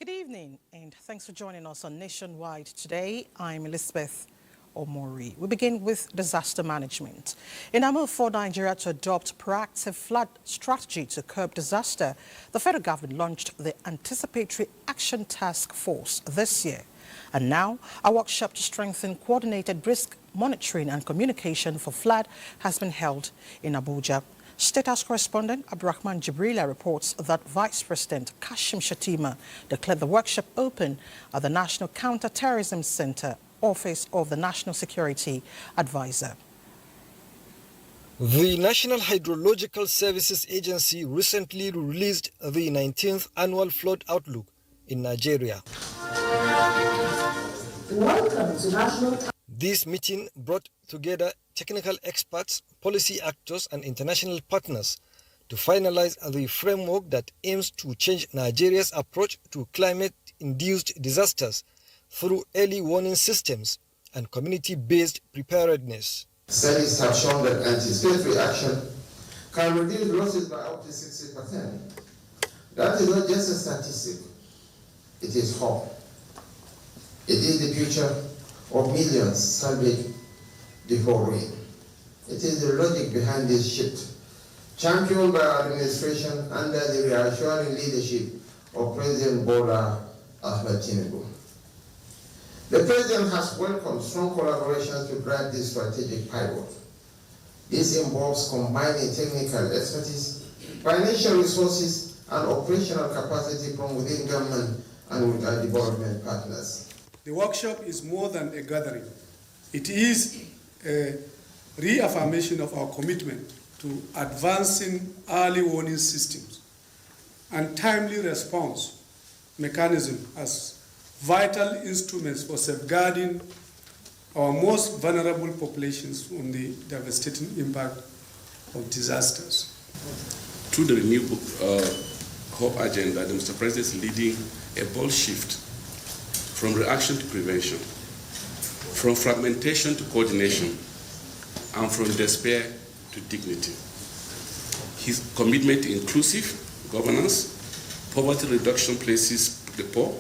Good evening, and thanks for joining us on Nationwide today. I'm Elizabeth Omori. We begin with disaster management. In a move for Nigeria to adopt proactive flood strategy to curb disaster, the federal government launched the Anticipatory Action Task Force this year. And now, a workshop to strengthen coordinated risk monitoring and communication for flood has been held in Abuja. State House correspondent Abdurrahman Jibrila reports that Vice President Kashim Shettima declared the workshop open at the National Counter-Terrorism Center, Office of the National Security Advisor. The National Hydrological Services Agency recently released the 19th Annual Flood Outlook in Nigeria. Welcome to National. This meeting brought together technical experts, policy actors, and international partners to finalize the framework that aims to change Nigeria's approach to climate-induced disasters through early warning systems and community-based preparedness. Studies have shown that anticipatory action can reduce losses by up to 60%. That is not just a statistic, it is hope. It is the future of millions salvaged before rain. It is the logic behind this shift, championed by our administration under the reassuring leadership of President Bola Ahmed Tinubu. The President has welcomed strong collaboration to drive this strategic pivot. This involves combining technical expertise, financial resources, and operational capacity from within government and with our development partners. The workshop is more than a gathering. It is a reaffirmation of our commitment to advancing early warning systems and timely response mechanism as vital instruments for safeguarding our most vulnerable populations from the devastating impact of disasters. Through the renewed hope agenda, the Mr. President is leading a bold shift from reaction to prevention, from fragmentation to coordination, and from despair to dignity. His commitment to inclusive governance, poverty reduction places the poor,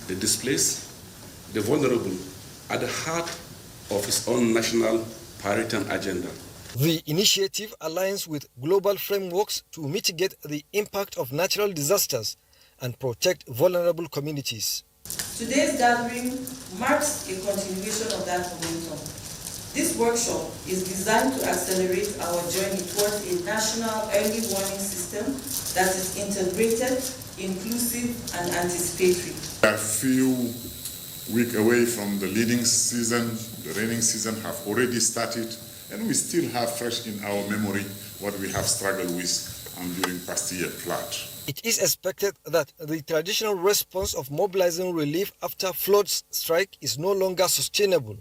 the displaced, the vulnerable at the heart of his own national priority and agenda. The initiative aligns with global frameworks to mitigate the impact of natural disasters and protect vulnerable communities. Today's gathering marks a continuation of that momentum. This workshop is designed to accelerate our journey towards a national early warning system that is integrated, inclusive, and anticipatory. A few weeks away from the leading season, the raining season have already started, and we still have fresh in our memory what we have struggled with during past year flood. It is expected that the traditional response of mobilizing relief after floods strike is no longer sustainable,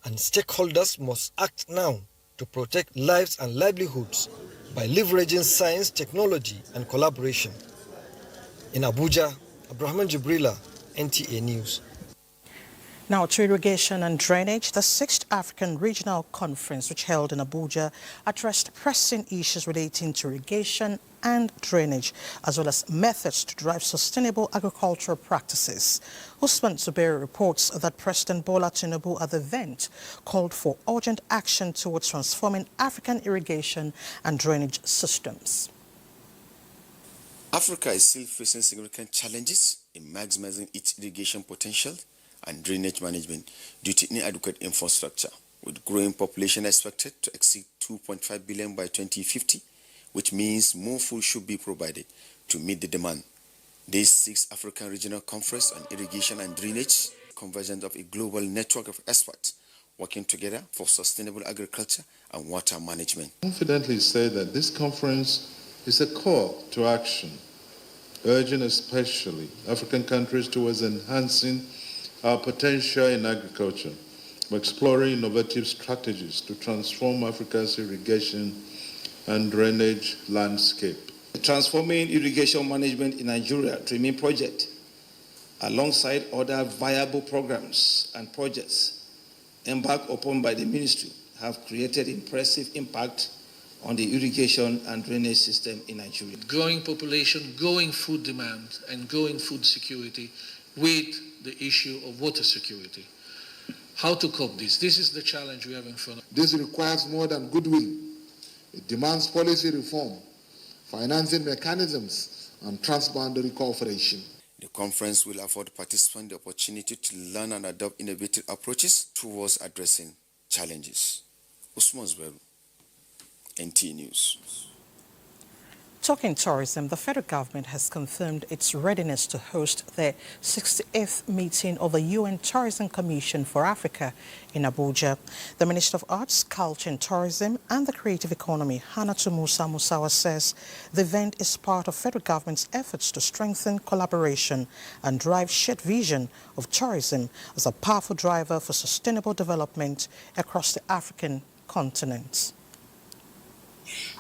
and stakeholders must act now to protect lives and livelihoods by leveraging science, technology, and collaboration. In Abuja, Abdurrahman Jibrila, NTA News. Now to irrigation and drainage, the 6th African Regional Conference, which held in Abuja, addressed pressing issues relating to irrigation and drainage, as well as methods to drive sustainable agricultural practices. Usman Zuberi reports that President Bola Tinubu at the event called for urgent action towards transforming African irrigation and drainage systems. Africa is still facing significant challenges in maximizing its irrigation potential and drainage management due to inadequate infrastructure, with growing population expected to exceed 2.5 billion by 2050, which means more food should be provided to meet the demand. This 6th African Regional Conference on Irrigation and Drainage, convergence of a global network of experts working together for sustainable agriculture and water management. Confidently say that this conference is a call to action, urging especially African countries towards enhancing our potential in agriculture by exploring innovative strategies to transform Africa's irrigation and drainage landscape. Transforming irrigation management in Nigeria to remain project, alongside other viable programs and projects embarked upon by the ministry, have created impressive impact on the irrigation and drainage system in Nigeria. Growing population, growing food demand, and growing food security with the issue of water security. How to cope this? This is the challenge we have in front of us. This requires more than goodwill. It demands policy reform, financing mechanisms, and transboundary cooperation. The conference will afford participants the opportunity to learn and adopt innovative approaches towards addressing challenges. Usman Zberu, NTA News. Talking tourism, the federal government has confirmed its readiness to host the 68th meeting of the UN Tourism Commission for Africa in Abuja. The Minister of Arts, Culture and Tourism and the Creative Economy, Hannatu Musa Musawa, says the event is part of federal government's efforts to strengthen collaboration and drive shared vision of tourism as a powerful driver for sustainable development across the African continent.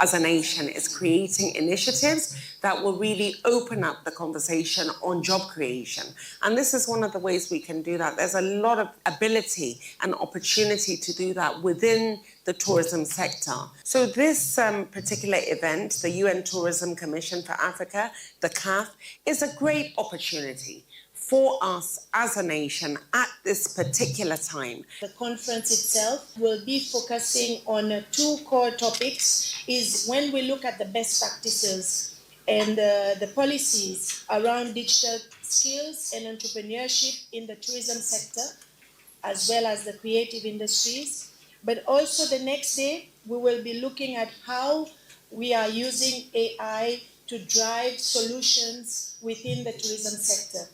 As a nation, is creating initiatives that will really open up the conversation on job creation. And this is one of the ways we can do that. There's a lot of ability and opportunity to do that within the tourism sector. So this particular event, the UN Tourism Commission for Africa, the CAF, is a great opportunity for us as a nation at this particular time. The conference itself will be focusing on two core topics. Is when we look at the best practices and the policies around digital skills and entrepreneurship in the tourism sector, as well as the creative industries. But also the next day, we will be looking at how we are using AI to drive solutions within the tourism sector.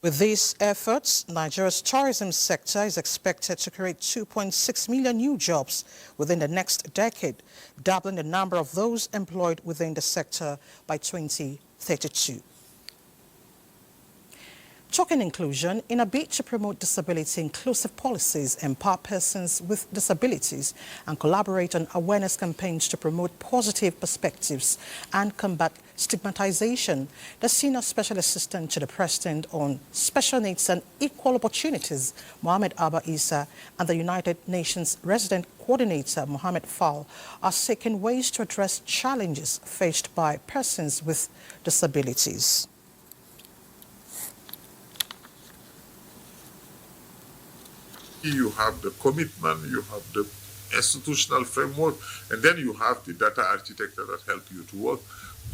With these efforts, Nigeria's tourism sector is expected to create 2.6 million new jobs within the next decade, doubling the number of those employed within the sector by 2032. Talking inclusion, in a bid to promote disability-inclusive policies, empower persons with disabilities, and collaborate on awareness campaigns to promote positive perspectives and combat stigmatization, the Senior Special Assistant to the President on Special Needs and Equal Opportunities, Mohamed Abba Issa, and the United Nations Resident Coordinator, Mohamed Fall, are seeking ways to address challenges faced by persons with disabilities. You have the commitment, you have the institutional framework, and then you have the data architecture that help you to work.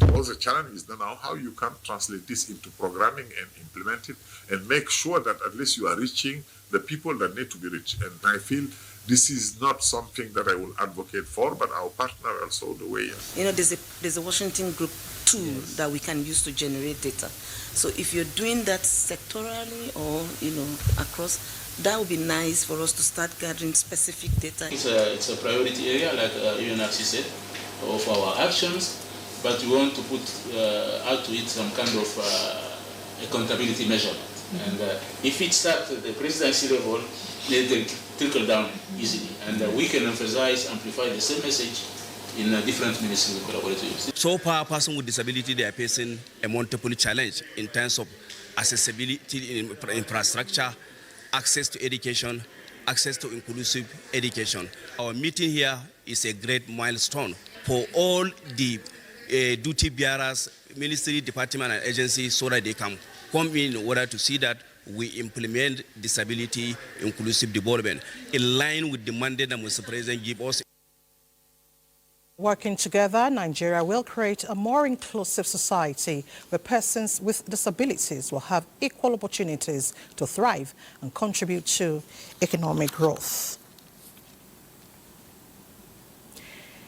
All the challenge is now how you can translate this into programming and implement it and make sure that at least you are reaching the people that need to be reached. And I feel this is not something that I will advocate for, but our partner also the way. You know, there's a Washington Group tool that we can use to generate data. So if you're doing that sectorally or, you know, across, that would be nice for us to start gathering specific data. It's a priority area, like UNRC said, of our actions, but we want to put out to it some kind of accountability measurement. And if it starts at the presidency level, they trickle down easily. And we can emphasize, amplify the same message in different ministries we collaborate with. So far, persons with disability, they are facing a multiple challenge in terms of accessibility in infrastructure, access to education, access to inclusive education. Our meeting here is a great milestone for all the duty bearers, ministry, department, and agencies so that they can come in order to see that we implement disability inclusive development in line with the mandate that Mr. President gave us. Working together, Nigeria will create a more inclusive society where persons with disabilities will have equal opportunities to thrive and contribute to economic growth.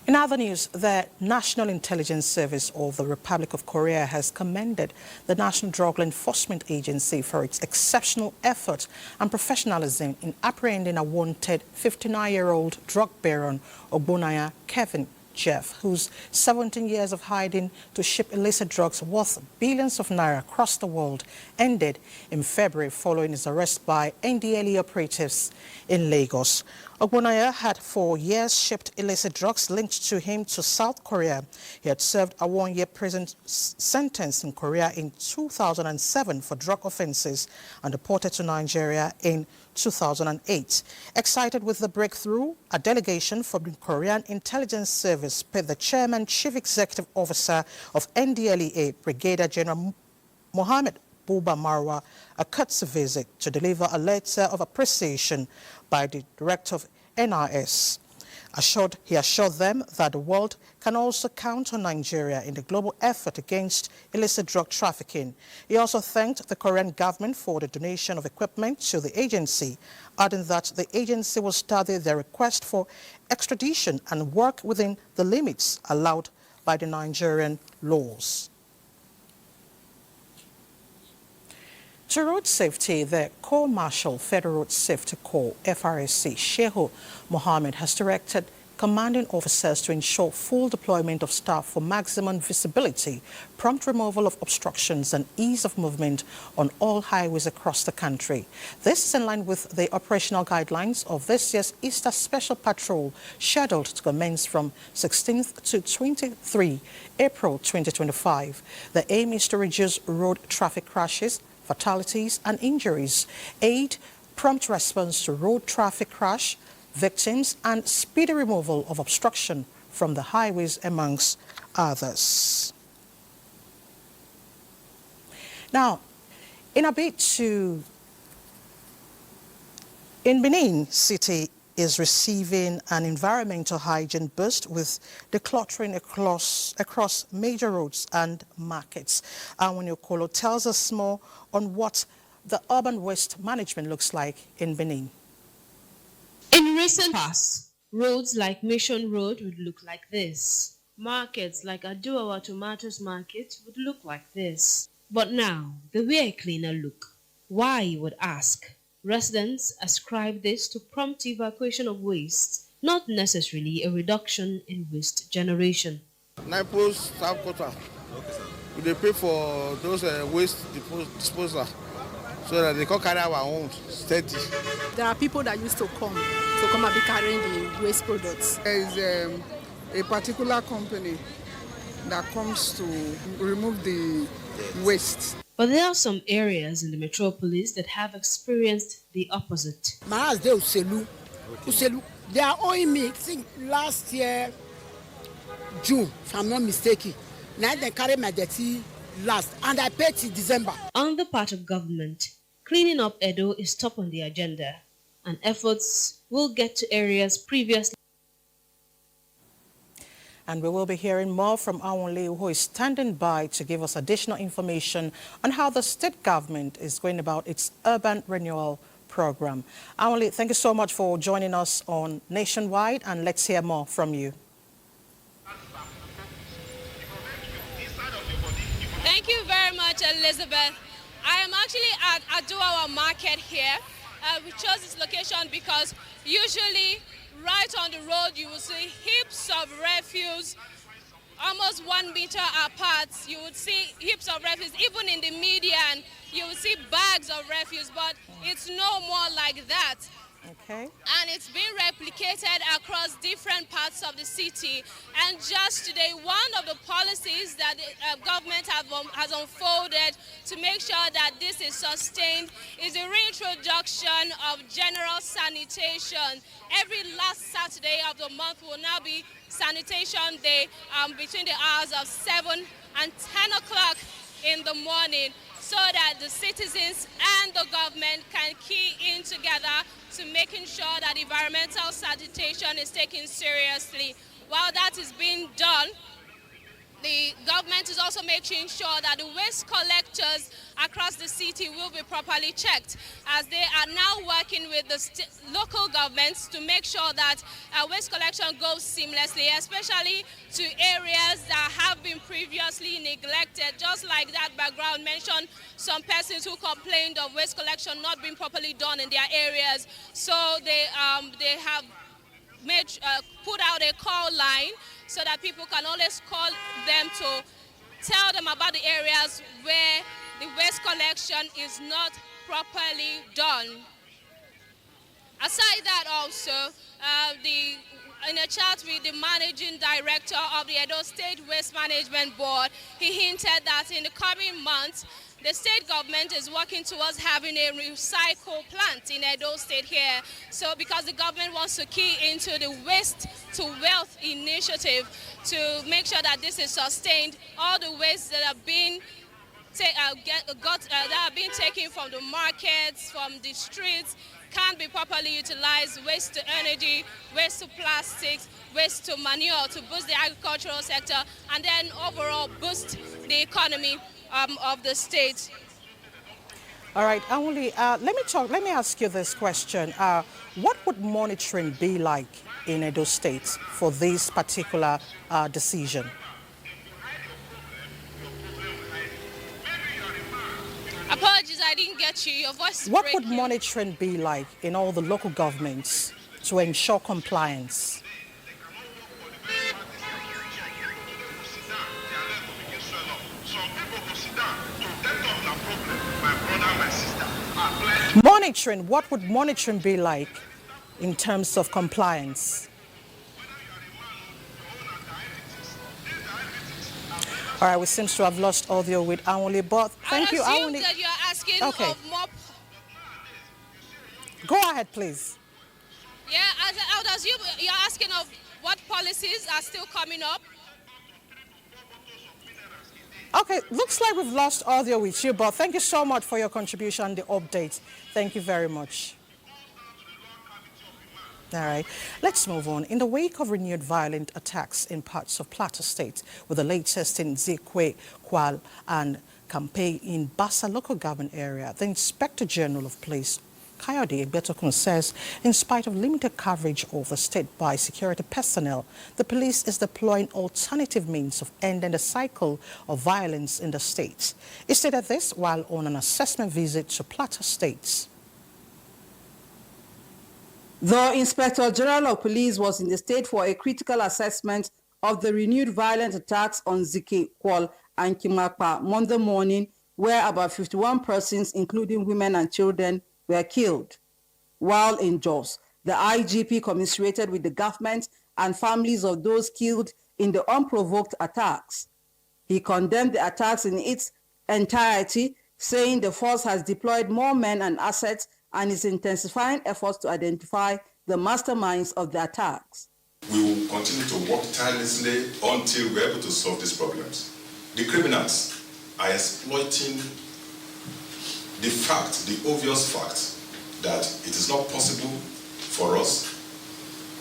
In other news, the National Intelligence Service of the Republic of Korea has commended the National Drug Law Enforcement Agency for its exceptional effort and professionalism in apprehending a wanted 59-year-old drug baron, Ogbonaya Kevin Jeff, whose 17 years of hiding to ship illicit drugs worth billions of naira across the world ended in February following his arrest by NDLE operatives in Lagos. Ogbonaya had for years shipped illicit drugs linked to him to South Korea. He had served a one-year prison sentence in Korea in 2007 for drug offenses and deported to Nigeria in 2008. Excited with the breakthrough, a delegation from the Korean Intelligence Service paid the Chairman Chief Executive Officer of NDLEA, Brigadier General Mohammed Buba Marwa, a courtesy visit to deliver a letter of appreciation by the Director of NIS. He assured them that the world can also count on Nigeria in the global effort against illicit drug trafficking. He also thanked the Korean government for the donation of equipment to the agency, adding that the agency will study their request for extradition and work within the limits allowed by the Nigerian laws. To road safety, the Corps Marshal Federal Road Safety Corps, FRSC, Shehu Mohammed, has directed commanding officers to ensure full deployment of staff for maximum visibility, prompt removal of obstructions and ease of movement on all highways across the country. This is in line with the operational guidelines of this year's Easter Special Patrol, scheduled to commence from 16th to 23 April 2025. The aim is to reduce road traffic crashes, fatalities and injuries, aid prompt response to road traffic crash victims and speedy removal of obstruction from the highways, amongst others. Now, in Benin City is receiving an environmental hygiene boost with decluttering across major roads and markets. Awuni Okolo tells us more on what the urban waste management looks like in Benin. In recent past, roads like Mission Road would look like this. Markets like Aduawa Tomatoes Market would look like this. But now, they wear a cleaner look. Why, you would ask? Residents ascribe this to prompt evacuation of waste, not necessarily a reduction in waste generation. Nipos South Quarter. They pay for those waste disposal so that they can carry our own steady. There are people that used to come and be carrying the waste products. There is a particular company that comes to remove the waste. But there are some areas in the metropolis that have experienced the opposite. My house there is Uselu. They are owing me since last year, June, if I'm not mistaken. Now they carry my dirty last, and I paid till December. On the part of government, cleaning up Edo is top on the agenda, and efforts will get to areas previously. And we will be hearing more from Awunle, who is standing by to give us additional information on how the state government is going about its urban renewal program. Awunle, thank you so much for joining us on Nationwide, and let's hear more from you. Thank you very much, Elizabeth. I am actually at Aduawa Market here. We chose this location because usually right on the road you will see heaps of refuse, almost 1 meter apart. You would see heaps of refuse. Even in the median, you will see bags of refuse, but it's no more like that. Okay. And it's been replicated across different parts of the city. And just today, one of the policies that the government has unfolded to make sure that this is sustained is the reintroduction of general sanitation. Every last Saturday of the month will now be sanitation day between the hours of 7 and 10 o'clock in the morning, so that the citizens and the government can key in together to making sure that environmental sanitation is taken seriously. While that is being done, the government is also making sure that the waste collectors across the city will be properly checked, as they are now working with the local governments to make sure that waste collection goes seamlessly, especially to areas that have been previously neglected. Just like that background mentioned, some persons who complained of waste collection not being properly done in their areas. So they have put out a call line so that people can always call them to tell them about the areas where the waste collection is not properly done. Aside that also, in a chat with the managing director of the Edo State Waste Management Board, he hinted that in the coming months, the state government is working towards having a recycle plant in Edo State here. So because the government wants to key into the waste to wealth initiative to make sure that this is sustained, all the waste that are being taken from the markets, from the streets, can be properly utilized, waste to energy, waste to plastics, waste to manure to boost the agricultural sector and then overall boost the economy of the state. All right, Anwuli, let me ask you this question. What would monitoring be like in Edo State for this particular decision? Apologies, I didn't get you. Your voice is What breaking. would monitoring be like in all the local governments to ensure compliance? Monitoring, what would monitoring be like in terms of compliance? All right, we seem to have lost audio with Anwuli, but thank you, I assume Anwuli. that you're asking of more... Go ahead, please. Yeah, I would assume you're asking of what policies are still coming up. Okay, looks like we've lost audio with you, but thank you so much for your contribution and the update. Thank you very much. All right, let's move on. In the wake of renewed violent attacks in parts of Plateau State, with the latest in Zikwe, Kwal, and Kampe in Bassa local government area, the Inspector General of Police, Kayode Egbetokun, says in spite of limited coverage of the state by security personnel, the police is deploying alternative means of ending the cycle of violence in the state. He stated this while on an assessment visit to Plateau State. The Inspector General of Police was in the state for a critical assessment of the renewed violent attacks on Zike, Kwal, and Kimakpa Monday morning, where about 51 persons, including women and children, were killed. While in Jos, the IGP commiserated with the government and families of those killed in the unprovoked attacks. He condemned the attacks in its entirety, saying the force has deployed more men and assets and is intensifying efforts to identify the masterminds of the attacks. We will continue to work tirelessly until we're able to solve these problems. The criminals are exploiting the obvious fact that it is not possible for us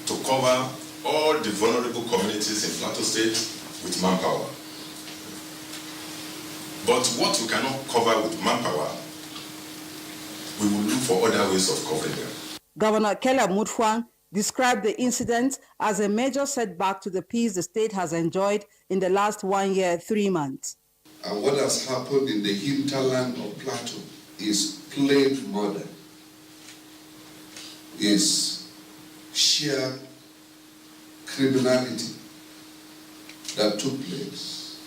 to cover all the vulnerable communities in Plateau State with manpower. But what we cannot cover with manpower, we will look for other ways of covering them. Governor Caleb Mutfwang described the incident as a major setback to the peace the state has enjoyed in the last 1 year, 3 months. And what has happened in the hinterland of Plateau is plain murder, is sheer criminality that took place,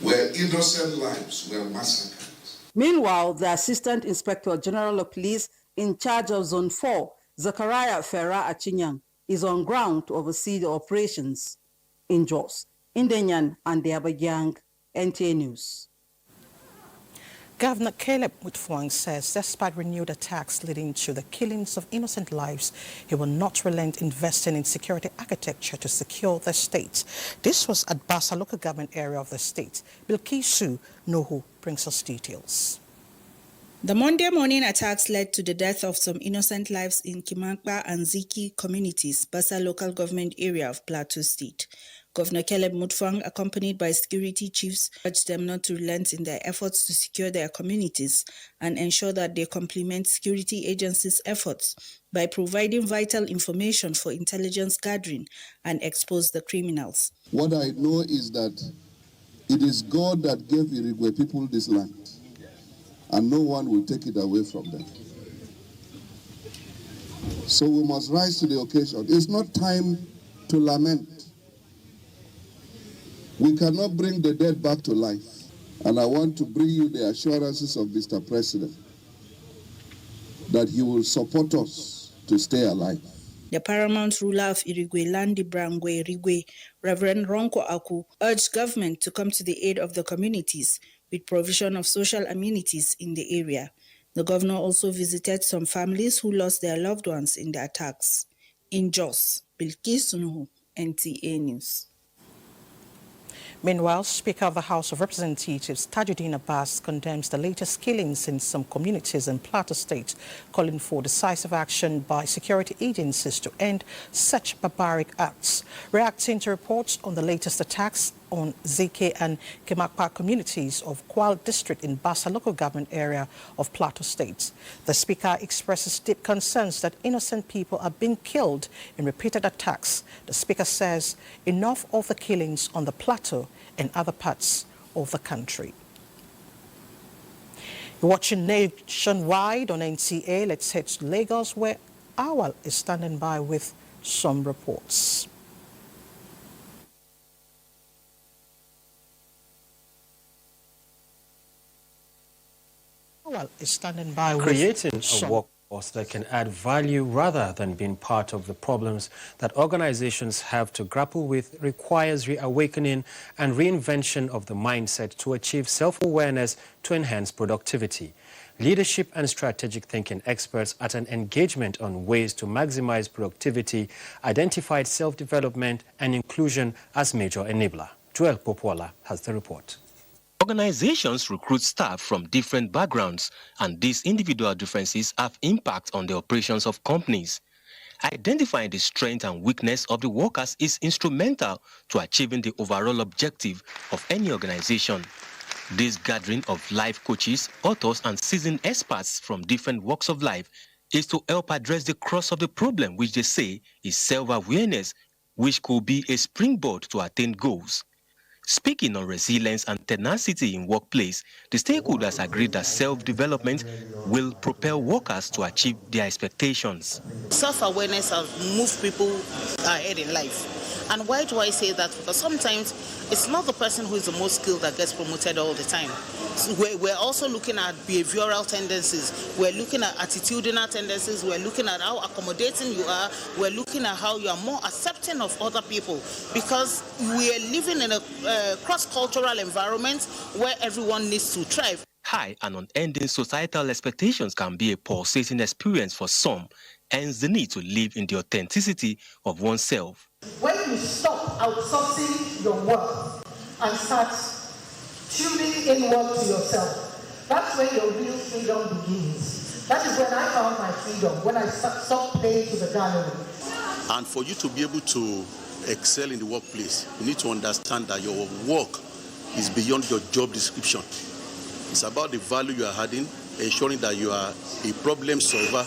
where innocent lives were massacred. Meanwhile, the Assistant Inspector General of Police in charge of Zone 4, Zachariah Ferra Achinyang, is on ground to oversee the operations in Jos. Indenyan and Abuja, NTA News. Governor Caleb Mutfwang says despite renewed attacks leading to the killings of innocent lives, he will not relent investing in security architecture to secure the state. This was at Bassa local government area of the state. Bilkisu Nuhu brings us details. The Monday morning attacks led to the death of some innocent lives in Kimankpa and Ziki communities, Bassa local government area of Plateau State. Governor Caleb Mutfwang, accompanied by security chiefs, urged them not to relent in their efforts to secure their communities and ensure that they complement security agencies' efforts by providing vital information for intelligence gathering and expose the criminals. What I know is that it is God that gave Irigwe people this land, and no one will take it away from them. So we must rise to the occasion. It's not time to lament. We cannot bring the dead back to life. And I want to bring you the assurances of Mr. President that he will support us to stay alive. The paramount ruler of Irigwe, Landi Brangwe Rigwe, Reverend Ronko Aku, urged government to come to the aid of the communities with provision of social amenities in the area. The governor also visited some families who lost their loved ones in the attacks. In Jos, Bilkis Nuhu, NTA News. Meanwhile, Speaker of the House of Representatives Tajuddin Abbas condemns the latest killings in some communities in Plateau State, calling for decisive action by security agencies to end such barbaric acts. Reacting to reports on the latest attacks on Zike and Kimakpa communities of Kwal district in Bassa local government area of Plateau State, the Speaker expresses deep concerns that innocent people are being killed in repeated attacks. The Speaker says enough of the killings on the Plateau and other parts of the country. You're watching Nationwide on NTA. Let's head to Lagos, where Awal is standing by with some reports. Awal is standing by with Creating some a workforce that can add value rather than being part of the problems that organizations have to grapple with requires reawakening and reinvention of the mindset to achieve self-awareness to enhance productivity. Leadership and strategic thinking experts at an engagement on ways to maximize productivity identified self-development and inclusion as major enabler. Joel Popola has the report. Organizations recruit staff from different backgrounds, and these individual differences have impact on the operations of companies. Identifying the strength and weakness of the workers is instrumental to achieving the overall objective of any organization. This gathering of life coaches, authors, and seasoned experts from different walks of life is to help address the crux of the problem, which they say is self-awareness, which could be a springboard to attain goals. Speaking on resilience and tenacity in workplace, the stakeholders agreed that self-development will propel workers to achieve their expectations. Self-awareness has moved people ahead in life. And why do I say that? Because sometimes it's not the person who is the most skilled that gets promoted all the time. So we're also looking at behavioral tendencies. We're looking at attitudinal tendencies. We're looking at how accommodating you are. We're looking at how you are more accepting of other people, because we are living in a cross-cultural environment where everyone needs to thrive. High and unending societal expectations can be a pulsating experience for some, hence the need to live in the authenticity of oneself. When you stop outsourcing your work and start tuning inward to yourself, that's when your real freedom begins. That is when I found my freedom, when I stopped playing to the gallery. And for you to be able to excel in the workplace, you need to understand that your work is beyond your job description. It's about the value you are adding, ensuring that you are a problem solver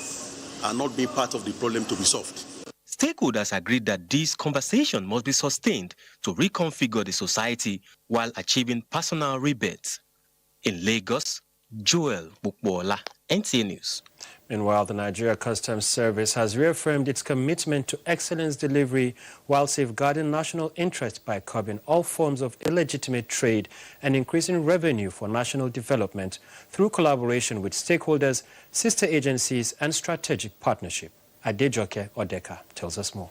and not being part of the problem to be solved. Stakeholders agreed that this conversation must be sustained to reconfigure the society while achieving personal rebates. In Lagos, Joel Bukbola, NTA News. Meanwhile, the Nigeria Customs Service has reaffirmed its commitment to excellence delivery while safeguarding national interest by curbing all forms of illegitimate trade and increasing revenue for national development through collaboration with stakeholders, sister agencies, and strategic partnership. Adejoke Odeka tells us more.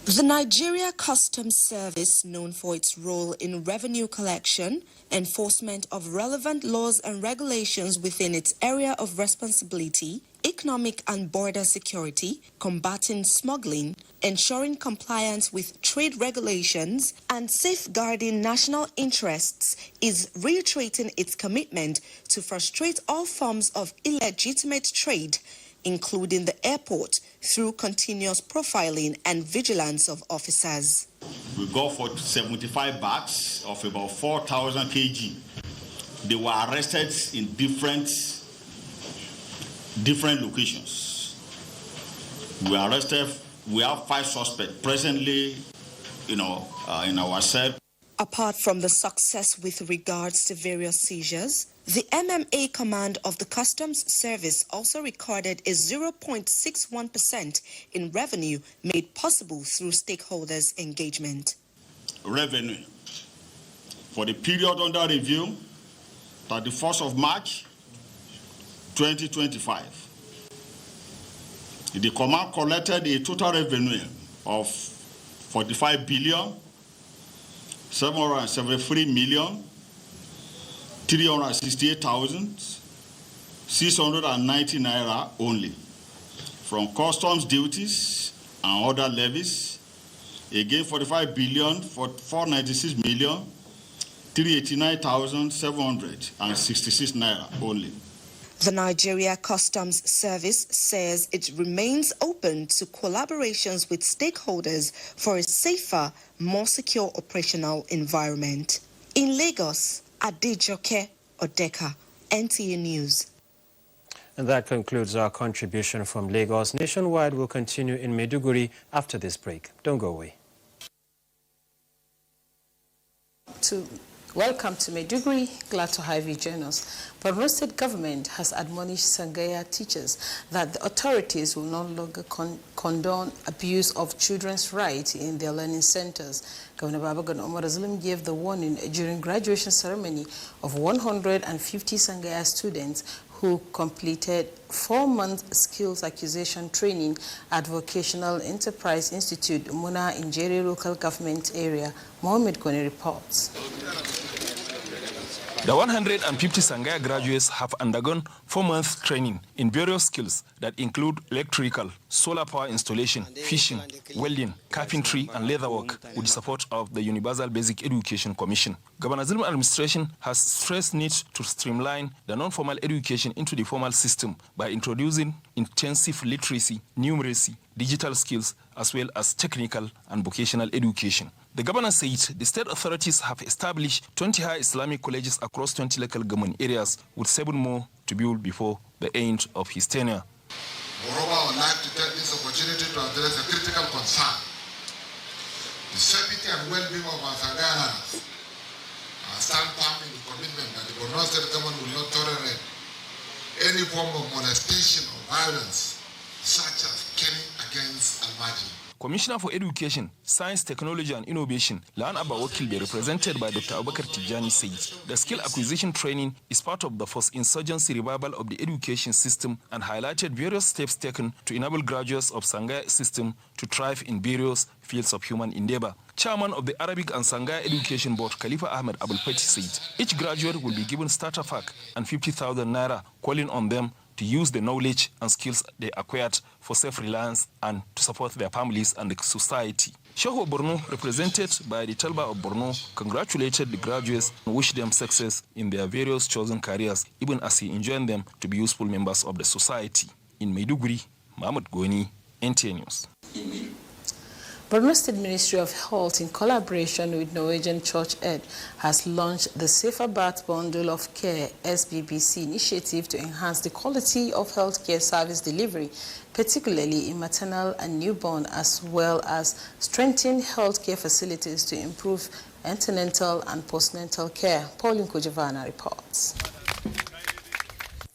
The Nigeria Customs Service, known for its role in revenue collection, enforcement of relevant laws and regulations within its area of responsibility, economic and border security, combating smuggling, ensuring compliance with trade regulations, and safeguarding national interests, is reiterating its commitment to frustrate all forms of illegitimate trade, including the airport, through continuous profiling and vigilance of officers. We got for 75 bags of about 4,000 kg. They were arrested in different locations. We arrested, we have 5 suspects presently, in our cell. Apart from the success with regards to various seizures, the MMA command of the Customs Service also recorded a 0.61% in revenue made possible through stakeholders' engagement. Revenue for the period under review, 31st of March 2025, The command collected a total revenue of 45 billion 773 million 368,690 naira only from customs duties and other levies. Again, 45 billion 496 million 389,766 naira only. The Nigeria Customs Service says it remains open to collaborations with stakeholders for a safer, more secure operational environment. In Lagos, Adejoke Odeka, NTA News. And that concludes our contribution from Lagos. Nationwide will continue in Maiduguri after this break. Don't go away. Welcome to Maiduguri. Glad to have you join us. Borno State government has admonished Sangaya teachers that the authorities will no longer condone abuse of children's rights in their learning centers. Governor Babagan Omar Azulum gave the warning during graduation ceremony of 150 Sangaya students who completed 4-month skills acquisition training at Vocational Enterprise Institute, Muna, in Jere local government area. Mohammed Kone reports. The 150 Sangaya graduates have undergone 4-month training in various skills that include electrical, solar power installation, fishing, welding, carpentry, and leatherwork with the support of the Universal Basic Education Commission. Governor Zulum administration has stressed need to streamline the non-formal education into the formal system by introducing intensive literacy, numeracy, digital skills, as well as technical and vocational education. The governor said the state authorities have established 20 high Islamic colleges across 20 local government areas, with 7 more to build before the end of his tenure. Moreover, I would like to take this opportunity to address a critical concern: the safety and well-being of our Sangayans. I stand firm in the commitment that the Borno State government will not tolerate any form of molestation or violence, such as killing against Al-Mahdi. Commissioner for Education, Science, Technology and Innovation, Lan Abba Wakilbe, represented by Dr. Abubakar Tijani, said the skill acquisition training is part of the post-insurgency revival of the education system and highlighted various steps taken to enable graduates of Sangaya system to thrive in various fields of human endeavor. Chairman of the Arabic and Sangaya Education Board, Khalifa Ahmed Abul Fati, said each graduate will be given starter pack and 50,000 naira, calling on them to use the knowledge and skills they acquired for self-reliance and to support their families and the society. Shehu Borno, represented by the Talba of Borno, congratulated the graduates and wished them success in their various chosen careers, even as he enjoined them to be useful members of the society. In Maiduguri, Mahmoud Goni, NTA News. Borno State Ministry of Health, in collaboration with Norwegian Church Aid, has launched the Safer Birth Bundle of Care (SBBC) initiative to enhance the quality of healthcare service delivery, particularly in maternal and newborn, as well as strengthen healthcare facilities to improve antenatal and postnatal care. Pauline Kojavana reports.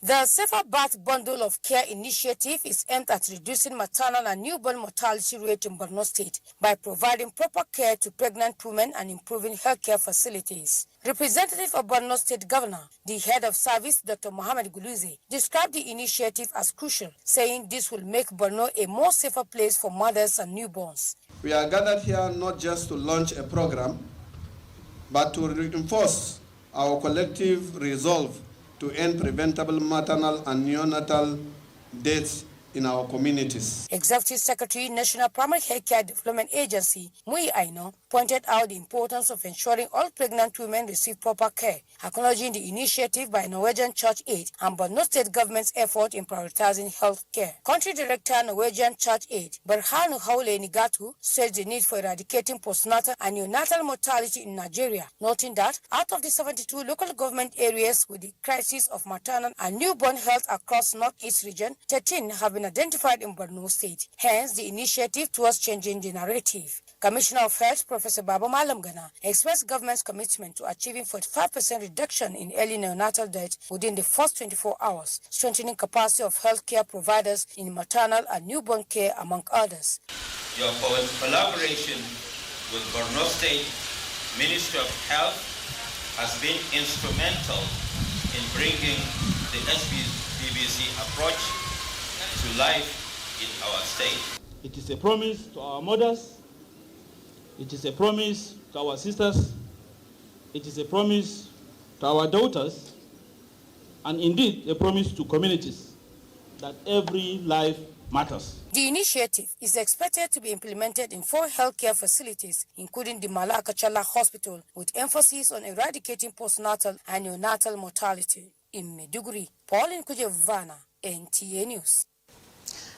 The Safer Birth Bundle of Care initiative is aimed at reducing maternal and newborn mortality rate in Borno State by providing proper care to pregnant women and improving healthcare facilities. Representative of Borno State Governor, the head of service, Dr. Mohammed Guluze, described the initiative as crucial, saying this will make Borno a more safer place for mothers and newborns. We are gathered here not just to launch a program, but to reinforce our collective resolve to end preventable maternal and neonatal deaths in our communities. Executive Secretary, National Primary Healthcare Development Agency, Mui Aino, pointed out the importance of ensuring all pregnant women receive proper care, acknowledging the initiative by Norwegian Church Aid and Borno State government's effort in prioritizing health care. Country Director, Norwegian Church Aid, Berhanu Haule Nigatu, says the need for eradicating postnatal and neonatal mortality in Nigeria, noting that out of the 72 local government areas with the crisis of maternal and newborn health across Northeast region, 13 have been identified in Borno State. Hence, the initiative towards changing the narrative. Commissioner of Health, Professor Baba Malam Gana, expressed government's commitment to achieving 45% reduction in early neonatal death within the first 24 hours, strengthening capacity of healthcare providers in maternal and newborn care, among others. Your collaboration with Borno State Ministry of Health has been instrumental in bringing the SBBC approach to life in our state. It is a promise to our mothers. It is a promise to our sisters. It is a promise to our daughters. And indeed, a promise to communities that every life matters. The initiative is expected to be implemented in 4 healthcare facilities, including the Malakachala Hospital, with emphasis on eradicating postnatal and neonatal mortality. In Maiduguri, Pauline Kujevana, NTA News.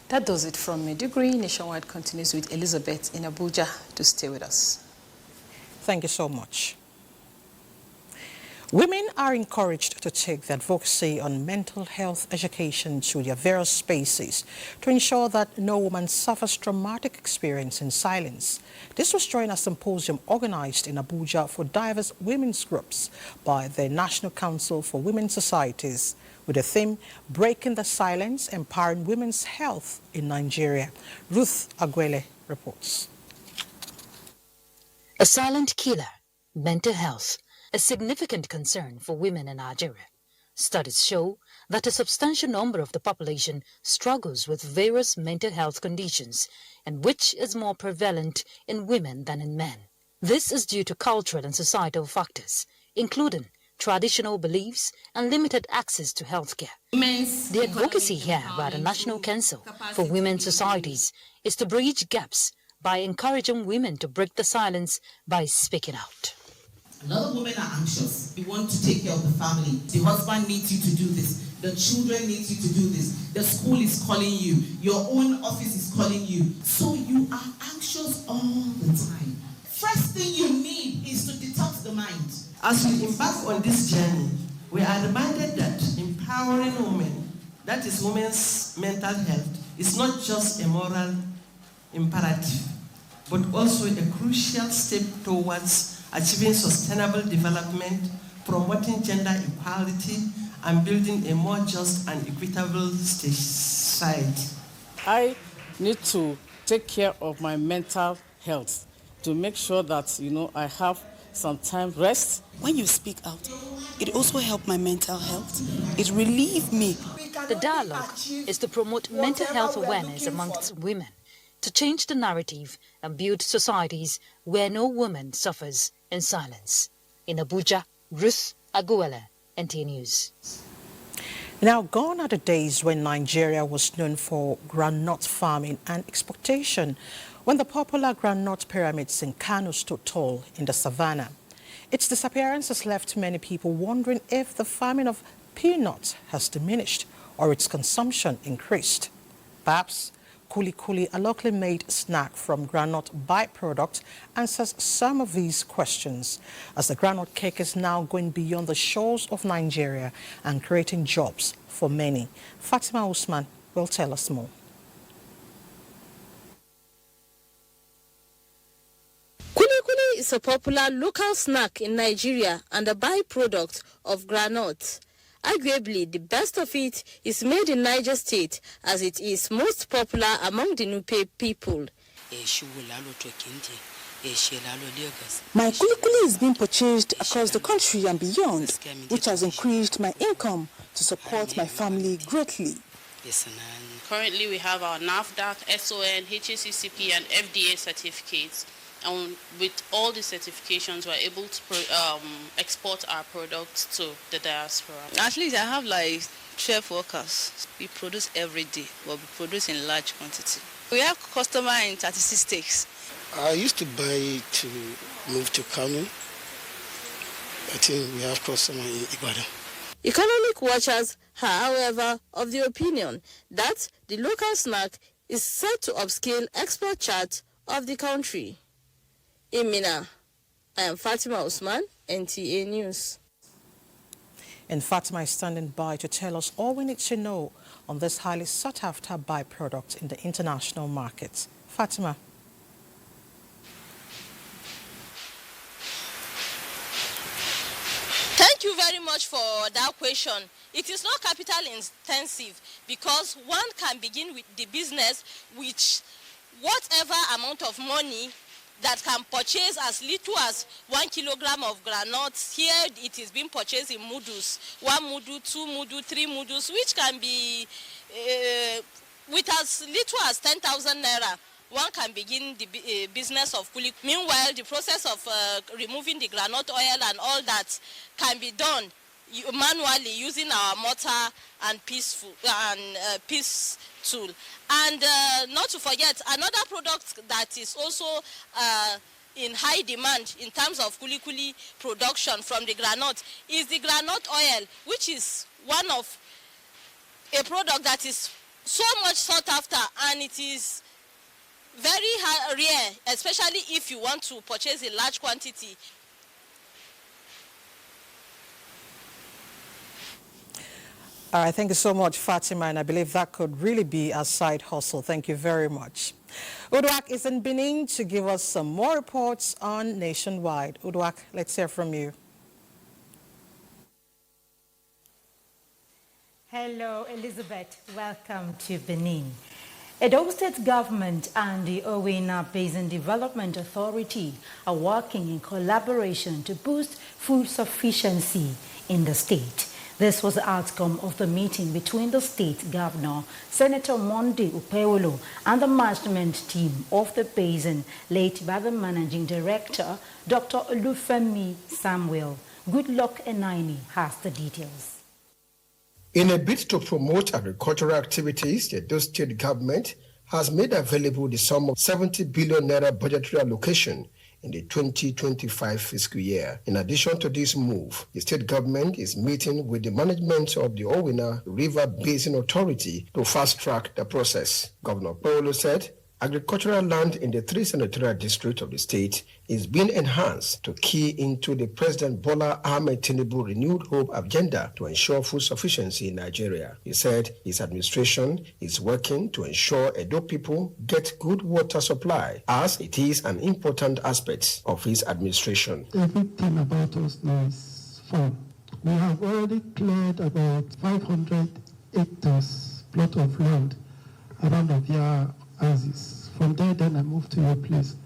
That does it from Maiduguri. Nationwide continues with Elizabeth in Abuja to stay with us. Thank you so much. Women are encouraged to take the advocacy on mental health education to their various spaces to ensure that no woman suffers traumatic experience in silence. This was during a symposium organized in Abuja for diverse women's groups by the National Council for Women's Societies, with the theme Breaking the Silence, Empowering Women's Health in Nigeria. Ruth Aguele reports. A silent killer, mental health, a significant concern for women in Nigeria. Studies show that a substantial number of the population struggles with various mental health conditions, and which is more prevalent in women than in men. This is due to cultural and societal factors, including traditional beliefs and limited access to healthcare. The advocacy here by the National Council for Women's Societies is to bridge gaps by encouraging women to break the silence by speaking out. A lot of women are anxious. You want to take care of the family. The husband needs you to do this. The children need you to do this. The school is calling you. Your own office is calling you. So you are anxious all the time. First thing you need is to detox the mind. As we embark on this journey, we are reminded that empowering women, that is women's mental health, is not just a moral imperative, but also a crucial step towards achieving sustainable development, promoting gender equality, and building a more just and equitable society. I need to take care of my mental health to make sure that, I have some time rest. When you speak out, it also helps my mental health. It relieves me. The dialogue is to promote mental health awareness amongst women, to change the narrative and build societies where no woman suffers in silence. In Abuja, Ruth Aguele, NTA News. Now, gone are the days when Nigeria was known for groundnut farming and exportation, when the popular groundnut pyramids in Kano stood tall in the savannah. Its disappearance has left many people wondering if the farming of peanuts has diminished or its consumption increased. Perhaps Kuli Kuli, a locally made snack from groundnut byproduct, answers some of these questions, as the groundnut cake is now going beyond the shores of Nigeria and creating jobs for many. Fatima Usman will tell us more. Kuli Kuli is a popular local snack in Nigeria and a byproduct of groundnut. Arguably, the best of it is made in Niger State, as it is most popular among the Nupe people. My kuli kuli is being purchased across the country and beyond, which has increased my income to support my family greatly. Currently, we have our NAFDAC, SON, HACCP, and FDA certificates. And with all the certifications, we're able to export our products to the diaspora. At least I have like 12 workers. We produce every day, but we produce in large quantity. We have customer in 36 states. I used to buy to move to Kano. I think we have customer in Ibadan. Economic watchers are, however, of the opinion that the local snack is set to upscale export chart of the country. In Mina, I am Fatima Usman, NTA News. And Fatima is standing by to tell us all we need to know on this highly sought-after byproduct in the international markets. Fatima. Thank you very much for that question. It is not capital intensive because one can begin with the business with whatever amount of money that can purchase as little as 1 kilogram of granules. Here it is being purchased in mudus, 1 mudu, 2 mudu, 3 mudus, which can be with as little as 10,000 naira, one can begin the business of kuli. Meanwhile, the process of removing the groundnut oil and all that can be done manually using our mortar and piece tool. And not to forget, another product that is also in high demand in terms of kuli production from the groundnut is the groundnut oil, which is one of a product that is so much sought after, and it is very rare, especially if you want to purchase a large quantity. All right, thank you so much, Fatima, and I believe that could really be a side hustle. Thank you very much. Uduak is in Benin to give us some more reports on Nationwide. Uduak, let's hear from you. Hello, Elizabeth. Welcome to Benin. Edo State government and the Owena Basin Development Authority are working in collaboration to boost food sufficiency in the state. This was the outcome of the meeting between the state governor, Senator Monday Upewolo, and the management team of the basin, led by the managing director, Dr. Olufemi Samuel. Goodluck Enaini has the details. In a bid to promote agricultural activities, the Edo State government has made available the sum of 70 billion naira budgetary allocation in the 2025 fiscal year. In addition to this move, the state government is meeting with the management of the Owena River Basin Authority to fast-track the process. Governor Paulo said agricultural land in the 3 senatorial districts of the state is being enhanced to key into the President Bola Ahmed Tinubu renewed hope agenda to ensure food sufficiency in Nigeria. He said his administration is working to ensure Edo people get good water supply, as it is an important aspect of his administration. Everything about us now is farm. We have already cleared about 500 hectares plot of land around Abuja. From there, then I moved to your place.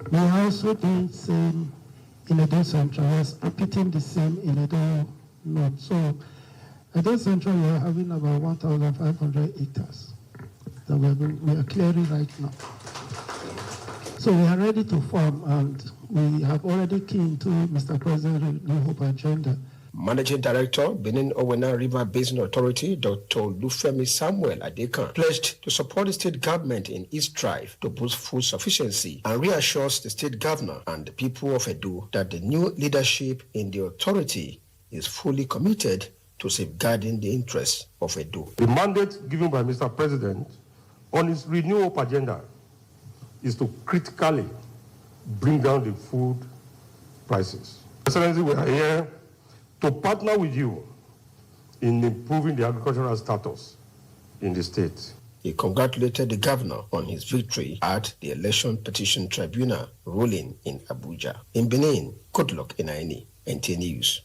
We are also doing the same in Edo Central. We are repeating the same in Edo North. So, Edo Central, we are having about 1,500 hectares that we are clearing right now. So we are ready to farm, and we have already keyed into Mr. President's New Hope agenda. Managing Director, Benin Owena River Basin Authority, Dr. Olufemi Samuel Adekan, pledged to support the state government in its drive to boost food sufficiency and reassures the state governor and the people of Edo that the new leadership in the authority is fully committed to safeguarding the interests of Edo. The mandate given by Mr. President on his renewal agenda is to critically bring down the food prices. Excellency, we are here to partner with you in improving the agricultural status in the state. He congratulated the governor on his victory at the Election Petition Tribunal ruling in Abuja. In Benin, Goodluck Enaini, NTA News.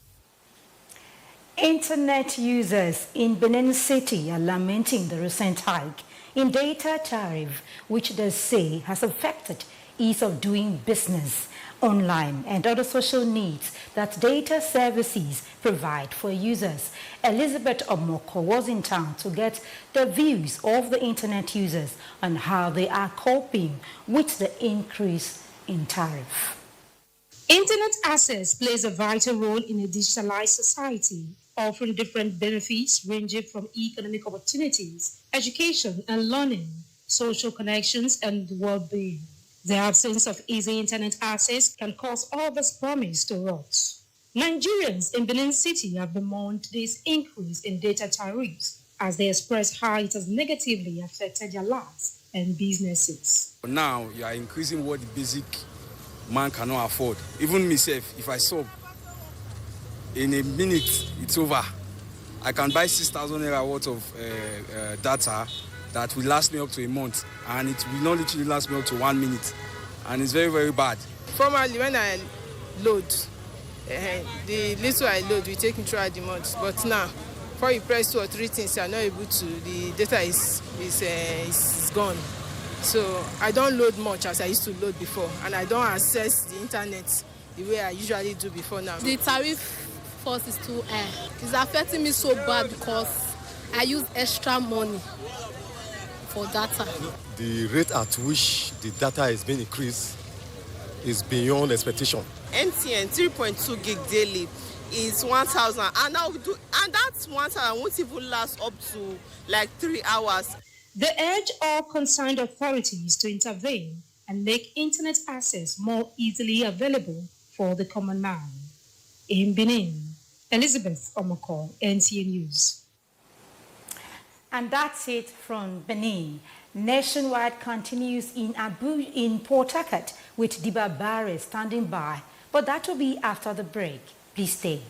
Internet users in Benin City are lamenting the recent hike in data tariff, which they say has affected ease of doing business online and other social needs that data services provide for users. Elizabeth Omoko was in town to get the views of the internet users on how they are coping with the increase in tariff. Internet access plays a vital role in a digitalized society, offering different benefits ranging from economic opportunities, education and learning, social connections, and well-being. The absence of easy internet access can cause all this promise to rot. Nigerians in Benin City have bemoaned this increase in data tariffs as they express how it has negatively affected their lives and businesses. Now you are increasing what the basic man cannot afford. Even myself, if I saw in a minute it's over, I can buy 6,000 naira worth of data that will last me up to a month, and it will not literally last me up to 1 minute, and it's very, very bad. Formerly, when I load, the little I load will take me throughout the month, but now, before you press 2 or 3 things, you are not able to, the data is gone. So I don't load much as I used to load before, and I don't access the internet the way I usually do before now. The tariff force is too high. It's affecting me so bad because I use extra money for data. The rate at which the data is being increased is beyond expectation. NTN 3.2 gig daily is 1,000, and that 1,000 won't even last up to like 3 hours. They urge all concerned authorities to intervene and make internet access more easily available for the common man. In Benin, Elizabeth Omoko, NTA News. And that's it from Benin. Nationwide continues in Abuja, in Port Harcourt, with Diba Bare standing by. But that will be after the break. Please stay.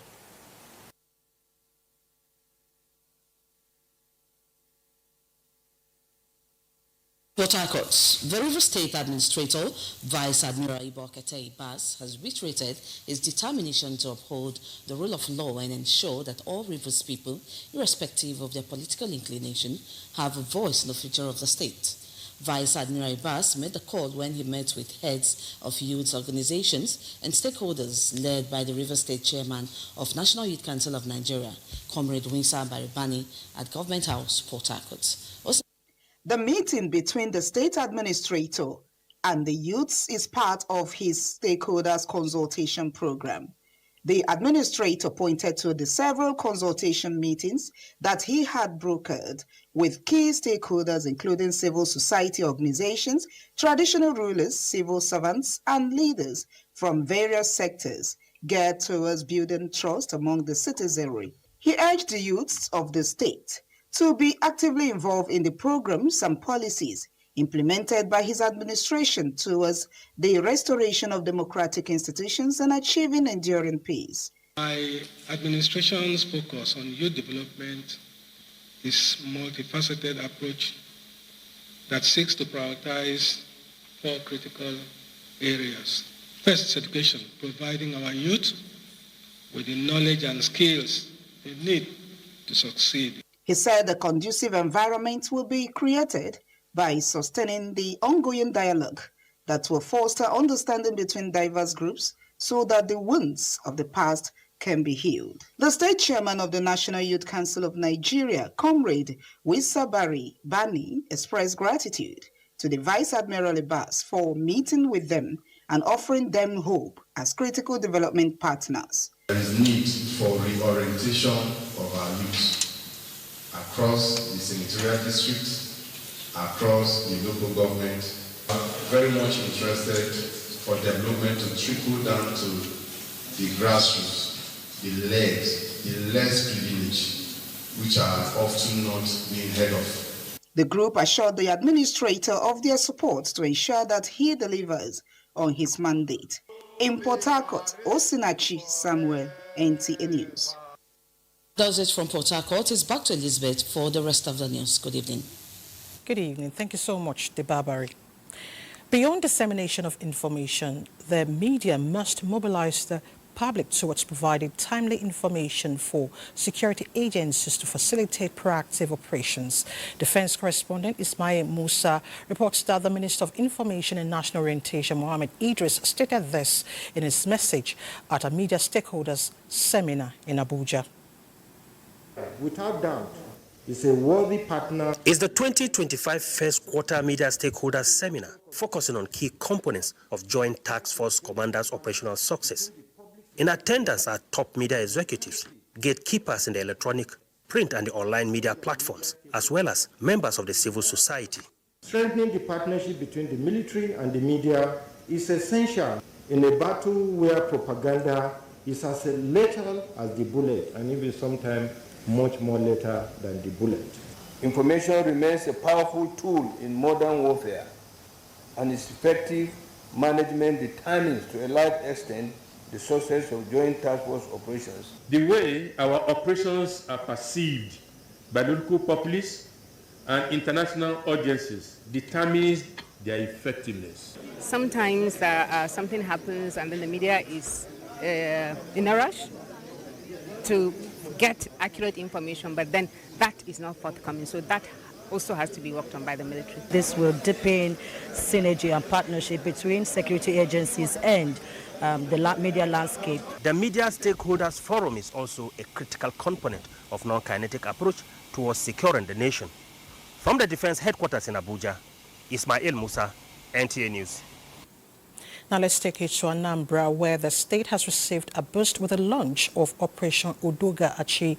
Port Harcourt, the River State Administrator, Vice Admiral Ibokete Ibas, has reiterated his determination to uphold the rule of law and ensure that all Rivers people, irrespective of their political inclination, have a voice in the future of the state. Vice Admiral Ibas made the call when he met with heads of youth organizations and stakeholders led by the River State Chairman of National Youth Council of Nigeria, Comrade Winsa Baribani, at Government House, Port Harcourt. The meeting between the state administrator and the youths is part of his stakeholders consultation program. The administrator pointed to the several consultation meetings that he had brokered with key stakeholders, including civil society organizations, traditional rulers, civil servants, and leaders from various sectors, geared towards building trust among the citizenry. He urged the youths of the state to be actively involved in the programs and policies implemented by his administration towards the restoration of democratic institutions and achieving enduring peace. My administration's focus on youth development is a multifaceted approach that seeks to prioritize 4 critical areas. First is education, providing our youth with the knowledge and skills they need to succeed. He said a conducive environment will be created by sustaining the ongoing dialogue that will foster understanding between diverse groups so that the wounds of the past can be healed. The state chairman of the National Youth Council of Nigeria, Comrade Winsa Baribani, expressed gratitude to the Vice Admiral Ibas for meeting with them and offering them hope as critical development partners. There is need for reorientation of our youth across the senatorial districts, across the local government. I'm very much interested for development to trickle down to the grassroots, the legs, the less privileged, which are often not being heard of. The group assured the administrator of their support to ensure that he delivers on his mandate. In Port Harcourt, Osinachi Samuel, NTA News. That's it from Port Harcourt. It's back to Elizabeth for the rest of the news. Good evening. Good evening. Thank you so much, Debabari. Beyond dissemination of information, the media must mobilize the public towards providing timely information for security agencies to facilitate proactive operations. Defense correspondent Ismail Musa reports that the Minister of Information and National Orientation, Mohammed Idris, stated this in his message at a media stakeholders seminar in Abuja. Without doubt, is a worthy partner. It's the 2025 First Quarter Media Stakeholders Seminar, focusing on key components of Joint Task Force Commanders' operational success. In attendance are top media executives, gatekeepers in the electronic, print and the online media platforms, as well as members of the civil society. Strengthening the partnership between the military and the media is essential in a battle where propaganda is as lethal as the bullet, and even sometimes much more lethal than the bullet. Information remains a powerful tool in modern warfare, and its effective management determines to a large extent the success of Joint Task Force operations. The way our operations are perceived by the local populace and international audiences determines their effectiveness. Sometimes something happens and then the media is in a rush to get accurate information, but then that is not forthcoming. So that also has to be worked on by the military. This will deepen synergy and partnership between security agencies and the media landscape. The Media Stakeholders Forum is also a critical component of non-kinetic approach towards securing the nation. From the Defense Headquarters in Abuja, Ismail Musa, NTA News. Now let's take it to Anambra, where the state has received a boost with the launch of Operation Udoga Achi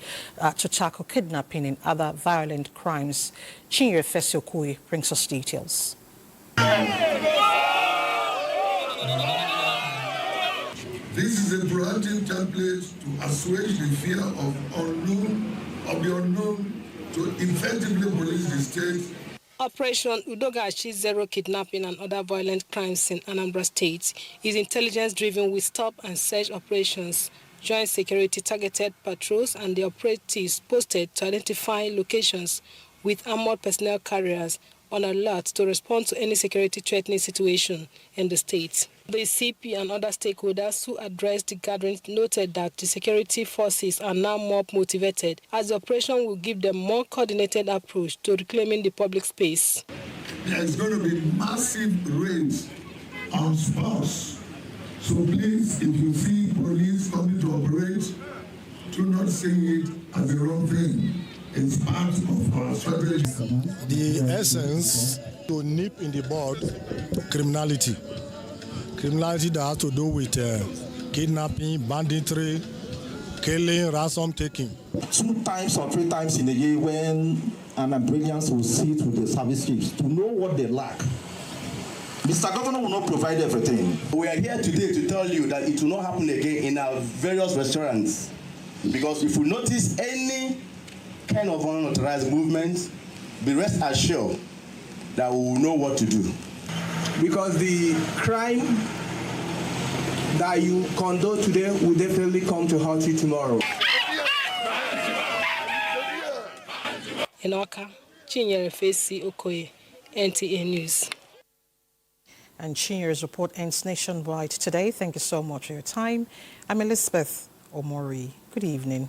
to tackle kidnapping and other violent crimes. Chinyere Fesiokui brings us details. This is a proactive template to assuage the fear of the unknown, to effectively police the state. Operation Udoga Achi Zero Kidnapping and Other Violent Crimes in Anambra State is intelligence-driven with stop and search operations, joint security targeted patrols, and the operatives posted to identify locations with armored personnel carriers on alert to respond to any security threatening situation in the state. The CP and other stakeholders who addressed the gathering noted that the security forces are now more motivated, as the operation will give them more coordinated approach to reclaiming the public space. There is going to be massive raids on spots. So please, if you see police coming to operate, do not say it as the wrong thing. It's part of our strategy. The essence to nip in the bud criminality. Criminality that has to do with kidnapping, banditry, killing, ransom taking. 2 times or 3 times in a year when Anambrians will sit with the service chiefs to know what they lack. Mr. Governor will not provide everything. We are here today to tell you that it will not happen again in our various restaurants. Because if you notice any kind of unauthorized movement, be rest assured that we will know what to do. Because the crime that you condone today will definitely come to haunt you tomorrow. In Oka, Chinyere Fesiokui, NTA News. And Chinyere's report ends nationwide today. Thank you so much for your time. I'm Elizabeth Omori. Good evening.